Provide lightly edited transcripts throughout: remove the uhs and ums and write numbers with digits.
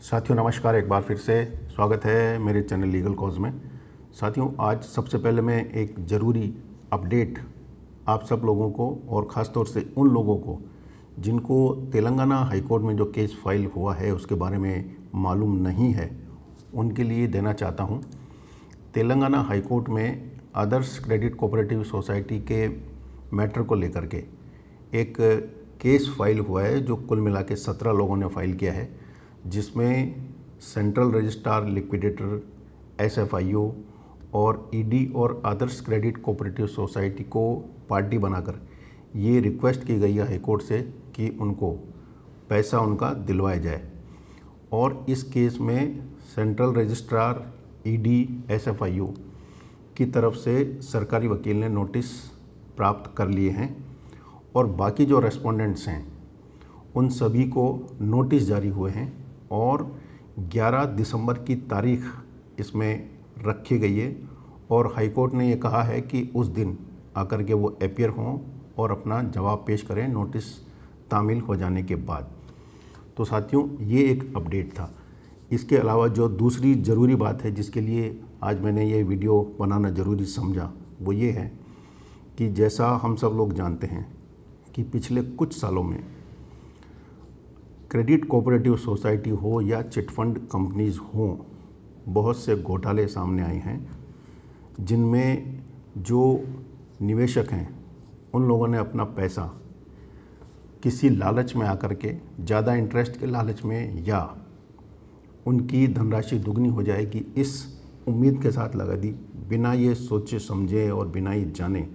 साथियों नमस्कार, एक बार फिर से स्वागत है मेरे चैनल लीगल कॉज में। साथियों, आज सबसे पहले मैं एक ज़रूरी अपडेट आप सब लोगों को और ख़ास तौर से उन लोगों को जिनको तेलंगाना हाईकोर्ट में जो केस फाइल हुआ है उसके बारे में मालूम नहीं है, उनके लिए देना चाहता हूं। तेलंगाना हाईकोर्ट में आदर्श क्रेडिट कोऑपरेटिव सोसाइटी के मैटर को लेकर के एक केस फाइल हुआ है जो कुल मिला के 17 लोगों ने फाइल किया है, जिसमें सेंट्रल रजिस्ट्रार लिक्विडेटर, एसएफआईओ और ईडी और आदर्श क्रेडिट कोऑपरेटिव सोसाइटी को पार्टी बनाकर ये रिक्वेस्ट की गई है हाईकोर्ट से कि उनको पैसा उनका दिलवाया जाए। और इस केस में सेंट्रल रजिस्ट्रार, ईडी, एसएफआईओ की तरफ से सरकारी वकील ने नोटिस प्राप्त कर लिए हैं और बाकी जो रेस्पोंडेंट्स हैं उन सभी को नोटिस जारी हुए हैं और 11 दिसंबर की तारीख इसमें रखी गई है और हाईकोर्ट ने ये कहा है कि उस दिन आकर के वो अपीयर हों और अपना जवाब पेश करें नोटिस तामील हो जाने के बाद। तो साथियों, ये एक अपडेट था। इसके अलावा जो दूसरी ज़रूरी बात है जिसके लिए आज मैंने ये वीडियो बनाना ज़रूरी समझा, वो ये है कि जैसा हम सब लोग जानते हैं कि पिछले कुछ सालों में क्रेडिट कोऑपरेटिव सोसाइटी हो या चिटफंड कंपनीज़ हों, बहुत से घोटाले सामने आए हैं जिनमें जो निवेशक हैं उन लोगों ने अपना पैसा किसी लालच में आकर के, ज़्यादा इंटरेस्ट के लालच में या उनकी धनराशि दुगनी हो जाएगी इस उम्मीद के साथ लगा दी, बिना ये सोचे समझे और बिना ये जाने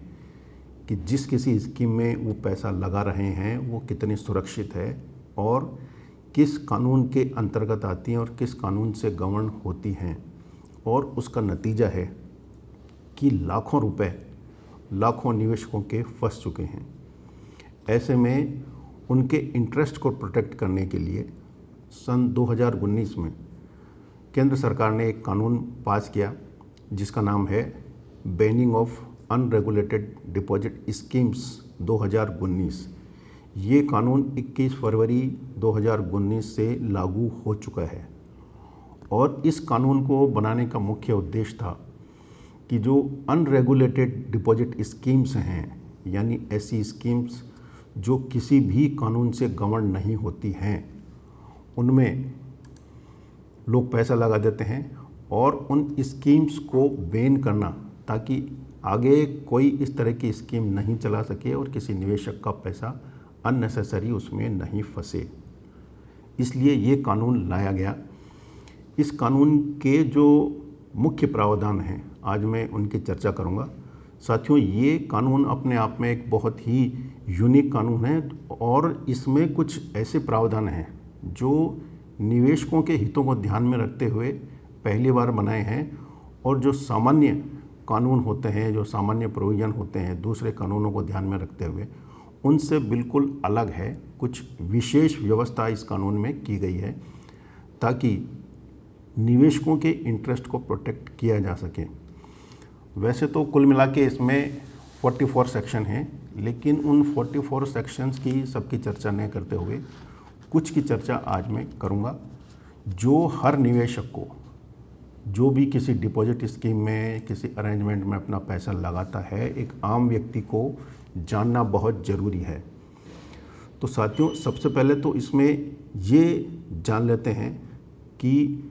कि जिस किसी स्कीम में वो पैसा लगा रहे हैं वो कितनी सुरक्षित है और किस कानून के अंतर्गत आती हैं और किस कानून से गवर्न होती हैं। और उसका नतीजा है कि लाखों रुपए लाखों निवेशकों के फंस चुके हैं। ऐसे में उनके इंटरेस्ट को प्रोटेक्ट करने के लिए सन 2019 में केंद्र सरकार ने एक कानून पास किया जिसका नाम है banning of unregulated deposit schemes 2019। ये कानून 21 फरवरी 2019 से लागू हो चुका है और इस कानून को बनाने का मुख्य उद्देश्य था कि जो अनरेगुलेटेड डिपॉजिट स्कीम्स हैं, यानी ऐसी स्कीम्स जो किसी भी कानून से गवर्न नहीं होती हैं, उनमें लोग पैसा लगा देते हैं और उन स्कीम्स को बैन करना ताकि आगे कोई इस तरह की स्कीम नहीं चला सके और किसी निवेशक का पैसा अननेसेसरी उसमें नहीं फंसे। इसलिए ये कानून लाया गया। इस कानून के जो मुख्य प्रावधान हैं आज मैं उनकी चर्चा करूंगा। साथियों, ये कानून अपने आप में एक बहुत ही यूनिक कानून है और इसमें कुछ ऐसे प्रावधान हैं जो निवेशकों के हितों को ध्यान में रखते हुए पहली बार बनाए हैं और जो सामान्य कानून होते हैं, जो सामान्य प्रोविज़न होते हैं दूसरे कानूनों को ध्यान में रखते हुए, उनसे बिल्कुल अलग है। कुछ विशेष व्यवस्था इस कानून में की गई है ताकि निवेशकों के इंटरेस्ट को प्रोटेक्ट किया जा सके। वैसे तो कुल मिला के इसमें 44 सेक्शन हैं, लेकिन उन 44 सेक्शंस की सबकी चर्चा नहीं करते हुए कुछ की चर्चा आज मैं करूंगा जो हर निवेशक को, जो भी किसी डिपॉजिट स्कीम में, किसी अरेंजमेंट में अपना पैसा लगाता है, एक आम व्यक्ति को जानना बहुत ज़रूरी है। तो साथियों, सबसे पहले तो इसमें ये जान लेते हैं कि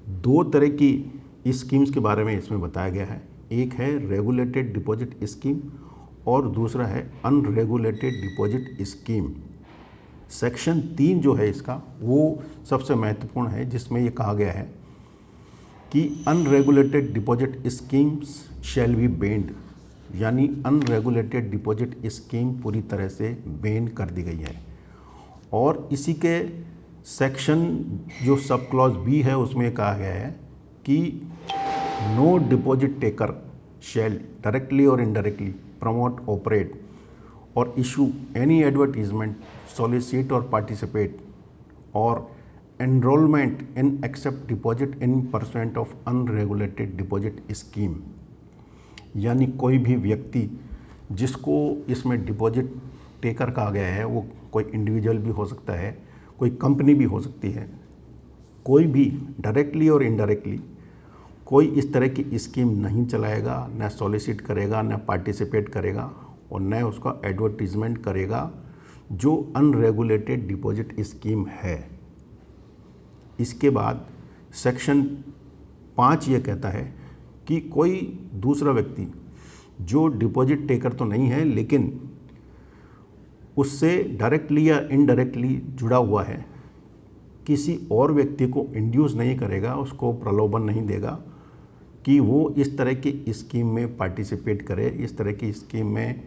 दो तरह की स्कीम्स के बारे में इसमें बताया गया है। एक है रेगुलेटेड डिपॉजिट स्कीम और दूसरा है अनरेगुलेटेड डिपॉजिट स्कीम। सेक्शन 3 जो है इसका वो सबसे महत्वपूर्ण है, जिसमें ये कहा गया है कि unregulated deposit schemes shall be banned, यानी अनरेगुलेटेड डिपॉजिट स्कीम पूरी तरह से बैन कर दी गई है। और इसी के सेक्शन जो सब क्लॉज बी है उसमें कहा गया है कि नो डिपॉजिट टेकर शैल डायरेक्टली और इनडायरेक्टली प्रमोट, ऑपरेट और issue any advertisement, solicit or participate or enrollment in accept deposit in pursuant of unregulated deposit scheme। यानी कोई भी व्यक्ति जिसको इसमें डिपॉजिट टेकर कहा गया है, वो कोई इंडिविजुअल भी हो सकता है, कोई कंपनी भी हो सकती है, कोई भी डायरेक्टली और इनडायरेक्टली कोई इस तरह की स्कीम नहीं चलाएगा, न सॉलिसिट करेगा, न पार्टिसिपेट करेगा और न उसका एडवर्टीजमेंट करेगा जो अनरेगुलेटेड डिपॉजिट स्कीम है। इसके बाद सेक्शन 5 ये कहता है कि कोई दूसरा व्यक्ति जो डिपॉजिट टेकर तो नहीं है लेकिन उससे डायरेक्टली या इनडायरेक्टली जुड़ा हुआ है, किसी और व्यक्ति को इंड्यूस नहीं करेगा, उसको प्रलोभन नहीं देगा कि वो इस तरह की स्कीम में पार्टिसिपेट करे, इस तरह की स्कीम में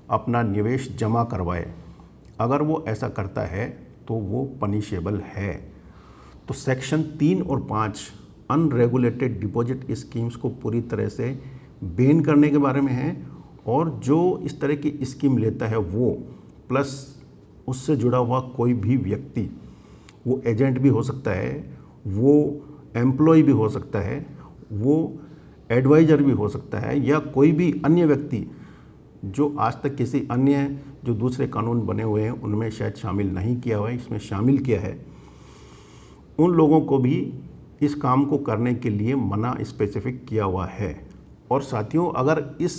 अपना निवेश जमा करवाए। अगर वो ऐसा करता है तो वो पनिशेबल है। तो सेक्शन 3 और 5 अनरेगुलेटेड डिपॉजिट स्कीम्स को पूरी तरह से बैन करने के बारे में है और जो इस तरह की स्कीम लेता है वो प्लस उससे जुड़ा हुआ कोई भी व्यक्ति, वो एजेंट भी हो सकता है, वो एम्प्लॉय भी हो सकता है, वो एडवाइज़र भी हो सकता है या कोई भी अन्य व्यक्ति जो आज तक किसी अन्य जो दूसरे कानून बने हुए हैं उनमें शायद शामिल नहीं किया हुआ है, इसमें शामिल किया है, उन लोगों को भी इस काम को करने के लिए मना स्पेसिफिक किया हुआ है। और साथियों, अगर इस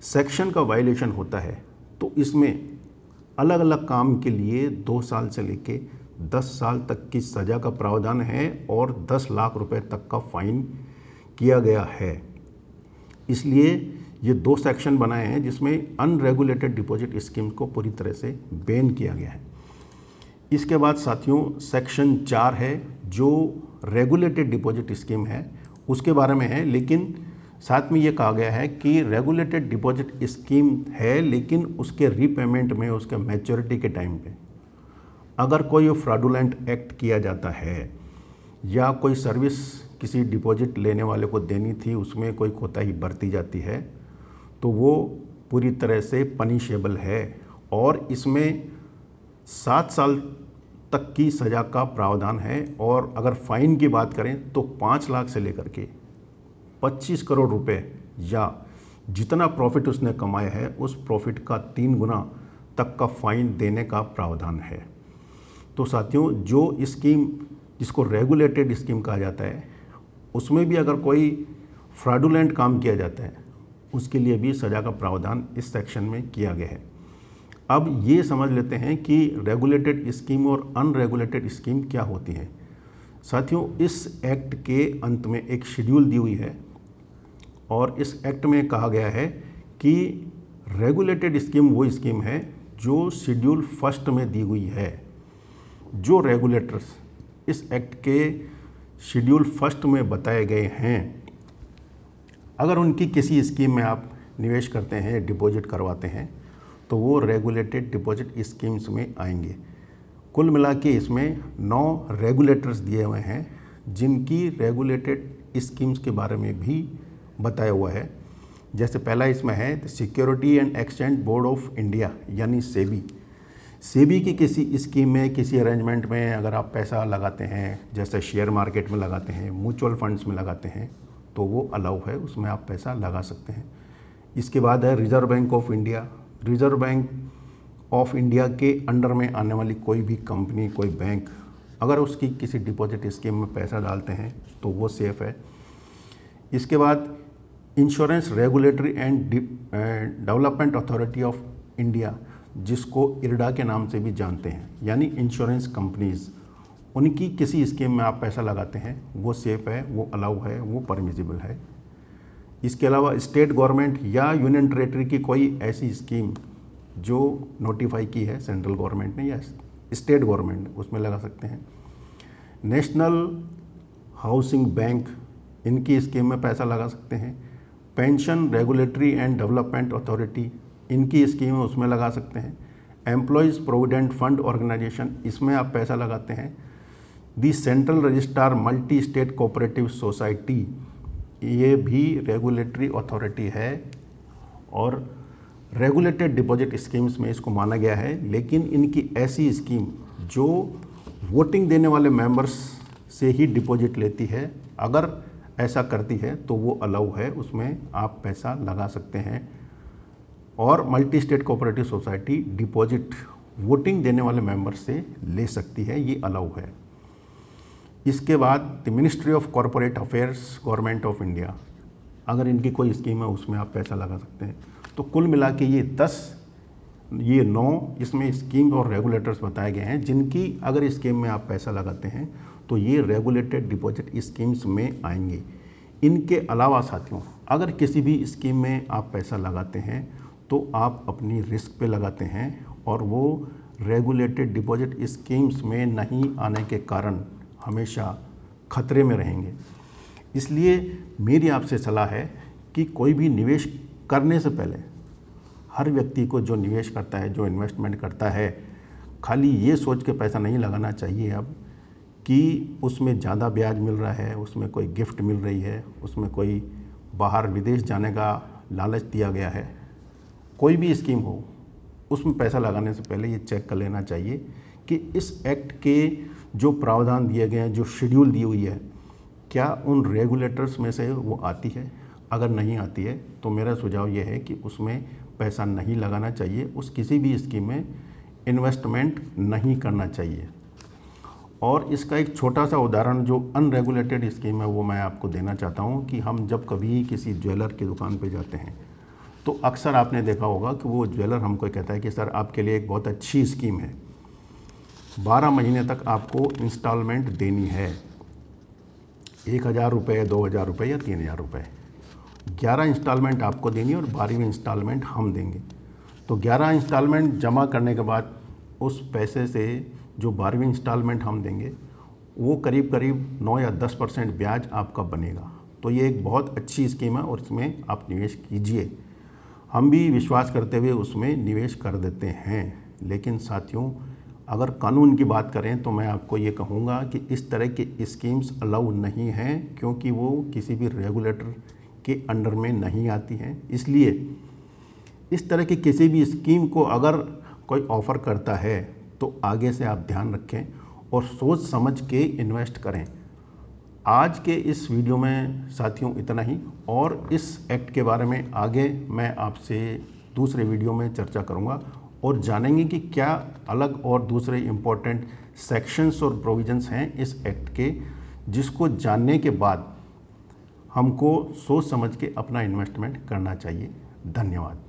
सेक्शन का वायलेशन होता है तो इसमें अलग अलग काम के लिए 2 साल से लेके 10 साल तक की सज़ा का प्रावधान है और 10 लाख रुपए तक का फाइन किया गया है। इसलिए ये 2 सेक्शन बनाए हैं जिसमें अनरेगुलेटेड डिपॉजिट स्कीम को पूरी तरह से बैन किया गया है। इसके बाद साथियों सेक्शन 4 है जो रेगुलेटेड डिपॉजिट स्कीम है उसके बारे में है, लेकिन साथ में ये कहा गया है कि रेगुलेटेड डिपॉजिट स्कीम है लेकिन उसके रीपेमेंट में, उसके मैच्योरिटी के टाइम पे अगर कोई फ्रॉडुलेंट एक्ट किया जाता है या कोई सर्विस किसी डिपॉजिट लेने वाले को देनी थी उसमें कोई कोताही बरती जाती है तो वो पूरी तरह से पनिशेबल है और इसमें 7 साल तक की सज़ा का प्रावधान है। और अगर फ़ाइन की बात करें तो 5 लाख से लेकर के 25 करोड़ रुपए या जितना प्रॉफिट उसने कमाया है उस प्रॉफिट का 3 गुना तक का फ़ाइन देने का प्रावधान है। तो साथियों, जो स्कीम जिसको रेगुलेटेड स्कीम कहा जाता है उसमें भी अगर कोई फ्रॉडुलेंट काम किया जाता है उसके लिए भी सज़ा का प्रावधान इस सेक्शन में किया गया है। अब ये समझ लेते हैं कि रेगुलेटेड स्कीम और अनरेगुलेटेड स्कीम क्या होती है। साथियों, इस एक्ट के अंत में एक शेड्यूल दी हुई है और इस एक्ट में कहा गया है कि रेगुलेटेड स्कीम वो स्कीम है जो शेड्यूल 1 में दी हुई है। जो रेगुलेटर्स इस एक्ट के शेड्यूल 1 में बताए गए हैं, अगर उनकी किसी स्कीम में आप निवेश करते हैं, डिपॉजिट करवाते हैं तो वो रेगुलेटेड डिपॉजिट स्कीम्स में आएंगे। कुल मिला के इसमें 9 रेगुलेटर्स दिए हुए हैं जिनकी रेगुलेटेड स्कीम्स के बारे में भी बताया हुआ है। जैसे पहला इसमें है security and exchange board of India यानी सेबी। सेबी की किसी स्कीम में, किसी अरेंजमेंट में अगर आप पैसा लगाते हैं, जैसे शेयर मार्केट में लगाते हैं, म्यूचुअल फंड्स में लगाते हैं, तो वो अलाउ है, उसमें आप पैसा लगा सकते हैं। इसके बाद है reserve bank of India. Reserve bank of India के अंडर में आने वाली कोई भी कंपनी, कोई बैंक अगर उसकी किसी डिपॉजिट स्कीम में पैसा डालते हैं तो वो सेफ़ है। इसके बाद insurance regulatory and development authority of India, जिसको इरडा के नाम से भी जानते हैं, यानी इंश्योरेंस कंपनीज़, उनकी किसी स्कीम में आप पैसा लगाते हैं वो सेफ़ है, वो अलाउ है, वो परमिसिबल है। इसके अलावा स्टेट गवर्नमेंट या यूनियन टेरेटरी की कोई ऐसी स्कीम जो नोटिफाई की है सेंट्रल गवर्नमेंट ने या स्टेट गवर्नमेंट, उसमें लगा सकते हैं। नेशनल हाउसिंग बैंक, इनकी स्कीम में पैसा लगा सकते हैं। Pension regulatory and development authority, इनकी स्कीम है, उसमें लगा सकते हैं। एम्प्लॉयज़ प्रोविडेंट फंड ऑर्गेनाइजेशन, इसमें आप पैसा लगाते हैं। The central registrar multi state cooperative society, ये भी रेगुलेटरी अथॉरिटी है और रेगुलेटेड डिपॉजिट स्कीम्स में इसको माना गया है। लेकिन इनकी ऐसी स्कीम जो वोटिंग देने वाले मेंबर्स से ही डिपॉजिट लेती है, अगर ऐसा करती है तो वो अलाउ है, उसमें आप पैसा लगा सकते हैं। और multi state cooperative society deposit voting देने वाले मेंबर्स से ले सकती है, ये अलाउ है। इसके बाद the ministry of corporate affairs, government of India, अगर इनकी कोई स्कीम है उसमें आप पैसा लगा सकते हैं। तो कुल मिला के ये 9 इसमें स्कीम और रेगुलेटर्स बताए गए हैं, जिनकी अगर स्कीम में आप पैसा लगाते हैं तो ये रेगुलेटेड डिपॉजिट स्कीम्स में आएंगे। इनके अलावा साथियों, अगर किसी भी स्कीम में आप पैसा लगाते हैं तो आप अपनी रिस्क पे लगाते हैं और वो रेगुलेटेड डिपॉजिट स्कीम्स में नहीं आने के कारण हमेशा खतरे में रहेंगे। इसलिए मेरी आपसे सलाह है कि कोई भी निवेश करने से पहले हर व्यक्ति को, जो निवेश करता है, जो इन्वेस्टमेंट करता है, खाली ये सोच के पैसा नहीं लगाना चाहिए अब कि उसमें ज़्यादा ब्याज मिल रहा है, उसमें कोई गिफ्ट मिल रही है, उसमें कोई बाहर विदेश जाने का लालच दिया गया है। कोई भी स्कीम हो, उसमें पैसा लगाने से पहले ये चेक कर लेना चाहिए कि इस एक्ट के जो प्रावधान दिए गए हैं, जो शेड्यूल दी हुई है, क्या उन रेगुलेटर्स में से वो आती है। अगर नहीं आती है तो मेरा सुझाव ये है कि उसमें पैसा नहीं लगाना चाहिए, उस किसी भी स्कीम में इन्वेस्टमेंट नहीं करना चाहिए। और इसका एक छोटा सा उदाहरण जो अनरेगुलेटेड स्कीम है वो मैं आपको देना चाहता हूँ कि हम जब कभी किसी ज्वेलर की दुकान पे जाते हैं तो अक्सर आपने देखा होगा कि वो ज्वेलर हमको कहता है कि सर आपके लिए एक बहुत अच्छी स्कीम है, 12 महीने तक आपको इंस्टॉलमेंट देनी है, 1,000 रुपये, 2,000 रुपये या 3,000 रुपये, 11 इंस्टॉलमेंट आपको देनी है और 12वीं इंस्टॉलमेंट हम देंगे। तो 11 इंस्टॉलमेंट जमा करने के बाद उस पैसे से जो 12वीं इंस्टॉलमेंट हम देंगे वो करीब करीब 9 या 10% ब्याज आपका बनेगा। तो ये एक बहुत अच्छी स्कीम है और इसमें आप निवेश कीजिए। हम भी विश्वास करते हुए उसमें निवेश कर देते हैं। लेकिन साथियों, अगर कानून की बात करें तो मैं आपको ये कहूँगा कि इस तरह की स्कीम्स अलाउ नहीं हैं, क्योंकि वो किसी भी रेगुलेटर के अंडर में नहीं आती हैं। इसलिए इस तरह की किसी भी स्कीम को अगर कोई ऑफ़र करता है तो आगे से आप ध्यान रखें और सोच समझ के इन्वेस्ट करें। आज के इस वीडियो में साथियों इतना ही, और इस एक्ट के बारे में आगे मैं आपसे दूसरे वीडियो में चर्चा करूंगा और जानेंगे कि क्या अलग और दूसरे इम्पोर्टेंट सेक्शंस और प्रोविजंस हैं इस एक्ट के, जिसको जानने के बाद हमको सोच समझ के अपना इन्वेस्टमेंट करना चाहिए। धन्यवाद।